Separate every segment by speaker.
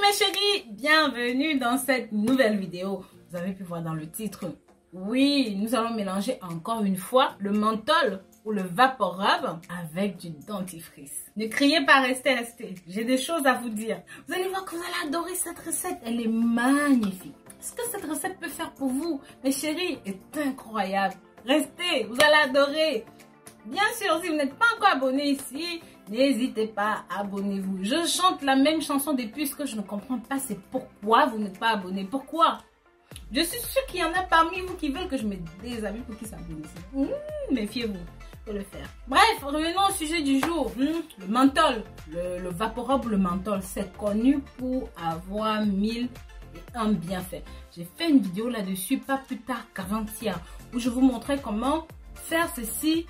Speaker 1: mes chéris, bienvenue dans cette nouvelle vidéo. Vous avez pu voir dans le titre, oui, nous allons mélanger encore une fois le menthol ou le Vaporub avec du dentifrice. Ne criez pas, restez. J'ai des choses à vous dire. Vous allez voir que vous allez adorer cette recette, elle est magnifique. Ce que cette recette peut faire pour vous, mes chéris, est incroyable. Restez, vous allez adorer. Bien sûr, si vous n'êtes pas encore abonné ici, n'hésitez pas, abonnez-vous. Je chante la même chanson depuis ce que je ne comprends pas, c'est pourquoi vous n'êtes pas abonné. Pourquoi? Je suis sûre qu'il y en a parmi vous qui veulent que je me déshabille pour qu'ils s'abonnent ici. Méfiez-vous, faut le faire. Bref, revenons au sujet du jour. Le menthol, le Vaporub, le menthol, c'est connu pour avoir 1001 bienfaits. J'ai fait une vidéo là-dessus, pas plus tard qu'avant-hier, où je vous montrais comment faire ceci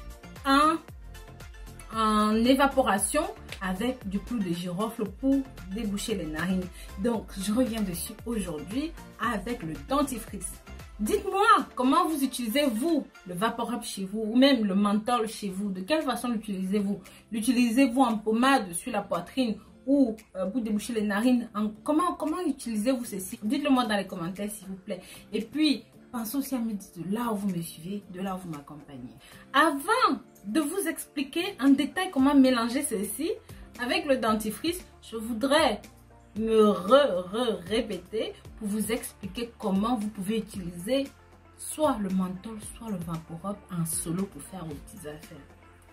Speaker 1: en évaporation avec du clou de girofle pour déboucher les narines. Donc, je reviens dessus aujourd'hui avec le dentifrice. Dites-moi comment vous utilisez vous le Vaporub chez vous ou même le menthol chez vous. De quelle façon l'utilisez-vous? L'utilisez-vous en pommade sur la poitrine ou pour déboucher les narines? Comment utilisez-vous ceci? Dites-le moi dans les commentaires s'il vous plaît. Et puis, pensez aussi à me dire de là où vous me suivez, de là où vous m'accompagnez. Avant de vous expliquer en détail comment mélanger ceci avec le dentifrice, je voudrais me répéter pour vous expliquer comment vous pouvez utiliser soit le menthol, soit le Vaporub en solo pour faire vos petites affaires.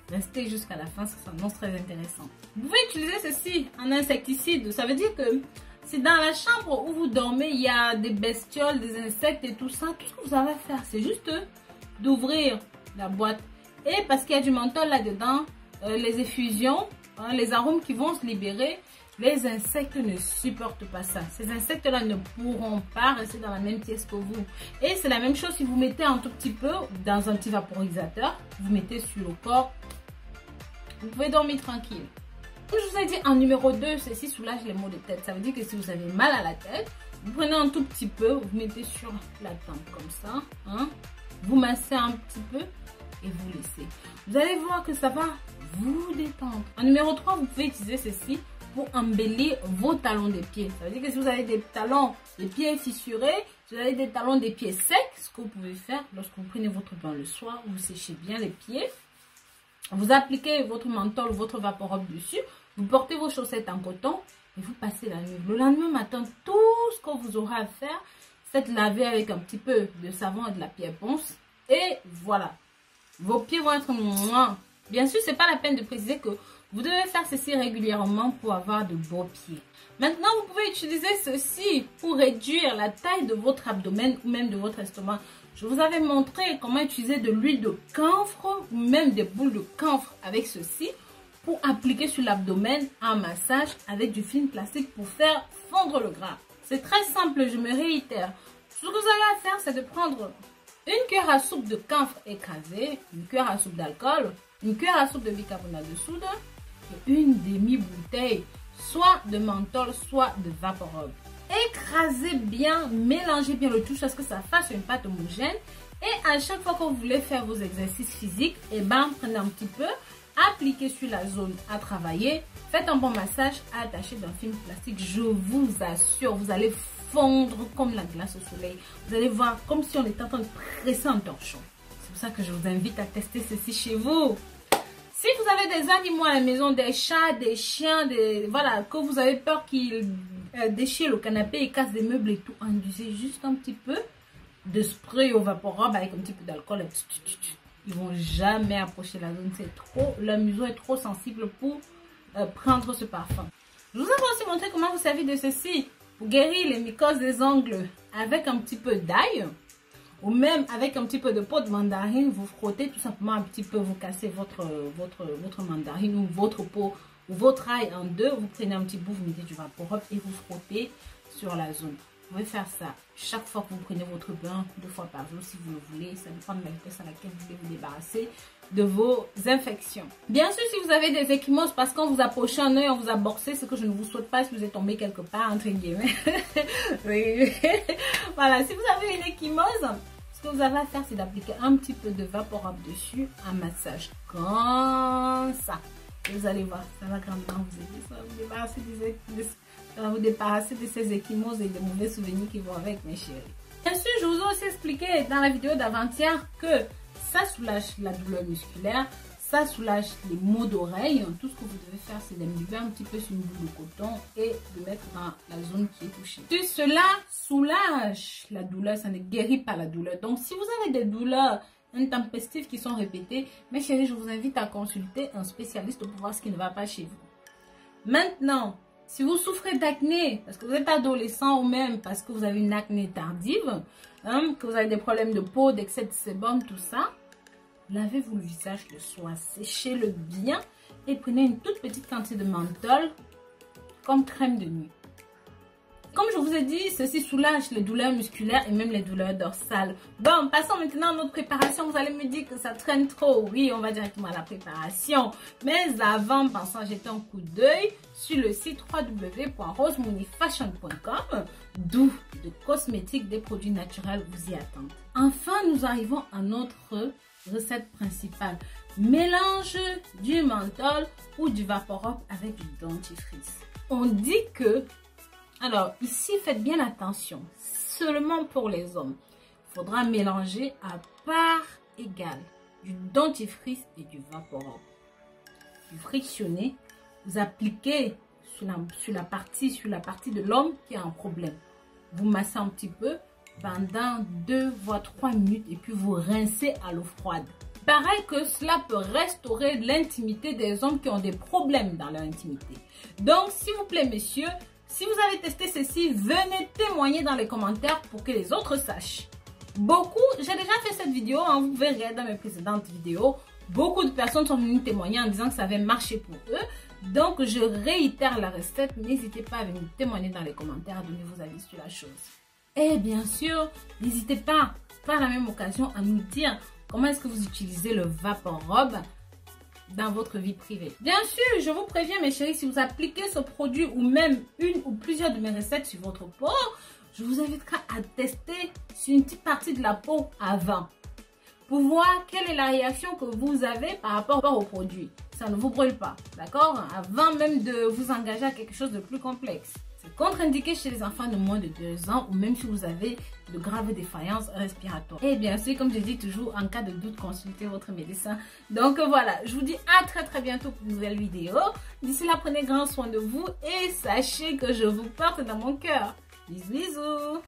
Speaker 1: Restez jusqu'à la fin, ça s'annonce très intéressant. Vous pouvez utiliser ceci en insecticide, ça veut dire que si dans la chambre où vous dormez, il y a des bestioles, des insectes et tout ça, tout ce que vous avez à faire, c'est juste d'ouvrir la boîte. Et parce qu'il y a du menthol là-dedans, les effusions, les arômes qui vont se libérer, les insectes ne supportent pas ça. Ces insectes-là ne pourront pas rester dans la même pièce que vous. Et c'est la même chose si vous mettez un tout petit peu dans un petit vaporisateur, vous mettez sur le corps, vous pouvez dormir tranquille. Comme je vous ai dit en numéro 2, ceci soulage les maux de tête. Ça veut dire que si vous avez mal à la tête, vous prenez un tout petit peu, vous mettez sur la tempe comme ça, vous massez un petit peu et vous laissez. Vous allez voir que ça va vous détendre. En numéro 3, vous pouvez utiliser ceci pour embellir vos talons des pieds. Ça veut dire que si vous avez des talons des pieds fissurés, si vous avez des talons des pieds secs, ce que vous pouvez faire lorsque vous prenez votre bain le soir, vous séchez bien les pieds. Vous appliquez votre menthol, votre Vaporub dessus, vous portez vos chaussettes en coton et vous passez la nuit. Le lendemain matin, tout ce que vous aurez à faire, c'est de laver avec un petit peu de savon et de la pierre ponce. Et voilà, vos pieds vont être moins. Bien sûr, c'est pas la peine de préciser que vous devez faire ceci régulièrement pour avoir de beaux pieds. Maintenant, vous pouvez utiliser ceci pour réduire la taille de votre abdomen ou même de votre estomac. Je vous avais montré comment utiliser de l'huile de camphre ou même des boules de camphre avec ceci pour appliquer sur l'abdomen un massage avec du film plastique pour faire fondre le gras. C'est très simple, je me réitère. Ce que vous avez à faire, c'est de prendre une cuillère à soupe de camphre écrasé, une cuillère à soupe d'alcool, une cuillère à soupe de bicarbonate de soude et une demi-bouteille, soit de menthol, soit de Vaporub. Écrasez bien, mélangez bien le tout jusqu'à ce que ça fasse une pâte homogène. Et à chaque fois que vous voulez faire vos exercices physiques, prenez un petit peu, appliquez sur la zone à travailler, faites un bon massage, attaché d'un film plastique. Je vous assure, vous allez fondre comme la glace au soleil. Vous allez voir comme si on était en train de presser un torchon. C'est pour ça que je vous invite à tester ceci chez vous. Si vous avez des animaux à la maison, des chats, des chiens, voilà, que vous avez peur qu'ils déchirent le canapé et cassent des meubles et tout, induisez juste un petit peu de spray au Vaporub avec un petit peu d'alcool. Ils vont jamais approcher la zone, c'est trop, la maison est trop sensible pour prendre ce parfum. Je vous ai aussi montré comment vous servir de ceci pour guérir les mycoses des ongles avec un petit peu d'ail. Ou même avec un petit peu de peau de mandarine, vous frottez tout simplement un petit peu, vous cassez votre mandarine ou votre peau ou votre ail en deux, vous prenez un petit bout, vous mettez du Vaporub et vous frottez sur la zone. Vous pouvez faire ça chaque fois que vous prenez votre bain, 2 fois par jour si vous le voulez. Ça dépend de la vitesse à laquelle vous voulez vous débarrasser de vos infections. Bien sûr, si vous avez des ecchymoses parce qu'on vous a poché un œil, on vous a boxé, ce que je ne vous souhaite pas si vous êtes tombé quelque part, entre guillemets. Oui. Voilà, si vous avez une ecchymose, ce que vous avez à faire, c'est d'appliquer un petit peu de Vaporub dessus, un massage comme ça. Et vous allez voir, ça va grandement vous aider, ça va vous débarrasser Ça va vous débarrasser de ces échymoses et des mauvais souvenirs qui vont avec, mes chéris. Bien sûr, je vous ai aussi expliqué dans la vidéo d'avant-hier que ça soulage la douleur musculaire, ça soulage les maux d'oreille. Tout ce que vous devez faire, c'est d'enlever un petit peu sur une boule de coton et de mettre dans la zone qui est touchée. Tout cela soulage la douleur, ça ne guérit pas la douleur. Donc, si vous avez des douleurs intempestives qui sont répétées, mes chéris, je vous invite à consulter un spécialiste pour voir ce qui ne va pas chez vous. Maintenant, si vous souffrez d'acné, parce que vous êtes adolescent ou même parce que vous avez une acné tardive, que vous avez des problèmes de peau, d'excès de sébum, tout ça, lavez-vous le visage le soir, séchez-le bien et prenez une toute petite quantité de menthol comme crème de nuit. Comme je vous ai dit, ceci soulage les douleurs musculaires et même les douleurs dorsales. Bon, passons maintenant à notre préparation. Vous allez me dire que ça traîne trop. Oui, on va directement à la préparation. Mais avant, pensons à jeter un coup d'œil sur le site www.rosemoneyfashion.com, d'où de cosmétiques, des produits naturels vous y attendent. Enfin, nous arrivons à notre recette principale. Mélange du menthol ou du Vaporub avec du dentifrice. On dit que... Alors, ici, faites bien attention. Seulement pour les hommes. Il faudra mélanger à part égale du dentifrice et du Vaporub. Vous frictionnez, vous appliquez sur la partie de l'homme qui a un problème. Vous massez un petit peu pendant 2 voire 3 minutes et puis vous rincez à l'eau froide. Pareil que cela peut restaurer l'intimité des hommes qui ont des problèmes dans leur intimité. Donc, s'il vous plaît, messieurs, si vous avez testé ceci, venez témoigner dans les commentaires pour que les autres sachent. J'ai déjà fait cette vidéo, vous pouvez regarder dans mes précédentes vidéos. Beaucoup de personnes sont venues témoigner en disant que ça avait marché pour eux. Donc, je réitère la recette. N'hésitez pas à venir témoigner dans les commentaires, à donner vos avis sur la chose. Et bien sûr, n'hésitez pas, par la même occasion, à nous dire comment est-ce que vous utilisez le Vaporub dans votre vie privée. Bien sûr, je vous préviens mes chéris, si vous appliquez ce produit ou même une ou plusieurs de mes recettes sur votre peau, je vous inviterai à tester sur une petite partie de la peau avant pour voir quelle est la réaction que vous avez par rapport au produit. Ça ne vous brûle pas, d'accord? Avant même de vous engager à quelque chose de plus complexe. C'est contre-indiqué chez les enfants de moins de 2 ans ou même si vous avez de graves défaillances respiratoires. Et bien sûr, comme je dis toujours, en cas de doute, consultez votre médecin. Donc voilà, je vous dis à très bientôt pour une nouvelle vidéo. D'ici là, prenez grand soin de vous et sachez que je vous porte dans mon cœur. Bisous, bisous!